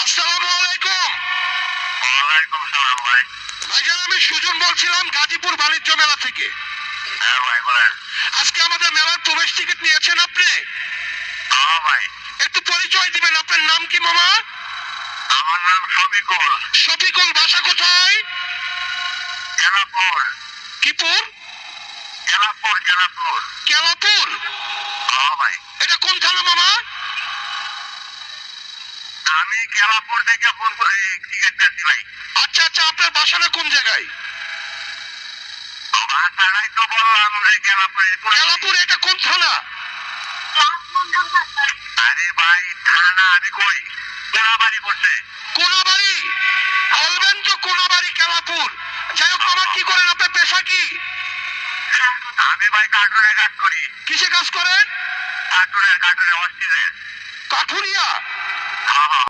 আসসালামু আলাইকুম। ওয়ালাইকুম সালাম ভাই। ভাইজান আমি সুজন বলছিলাম গাজীপুর বাণিজ্য মেলা থেকে। হ্যাঁ ভাই বলেন। আজকে আমাদের মেলার প্রবেশ টিকিট নিয়েছেন আপনি? হ্যাঁ ভাই। একটু পরিচয় দিবেন, আপনার নাম কি মামা? আমার নাম শফিকুল। শফিকুল, বাসা কোথায়? কেলাপুর। কিপুর? কেলাপুর কেলাপুর। কেলাপুর? হ্যাঁ ভাই। এটা কোন থানা মামা? আমি কেলাপুর থেকে ফোন করে টিকিট কাটছি ভাই। আচ্ছা আচ্ছা, আপনার বাসাটা কোন জায়গায়? বাসাটাই তো বললাম যে কেলাপুরে। কেলাপুর এটা কোন থানা? আরে ভাই থানা আমি কই কোনাবাড়ি পড়ছে। কোনাবাড়ি? বলবেন তো কোনাবাড়ি কেলাপুর। যাই হোক মামা, কি করেন, আপনার পেশা কি? আমি ভাই কার্টুনের কাজ করি। কিসে কাজ করেন? কার্টুনের অস্থিরের। কাঠুরিয়া? হ্যাঁ হ্যাঁ।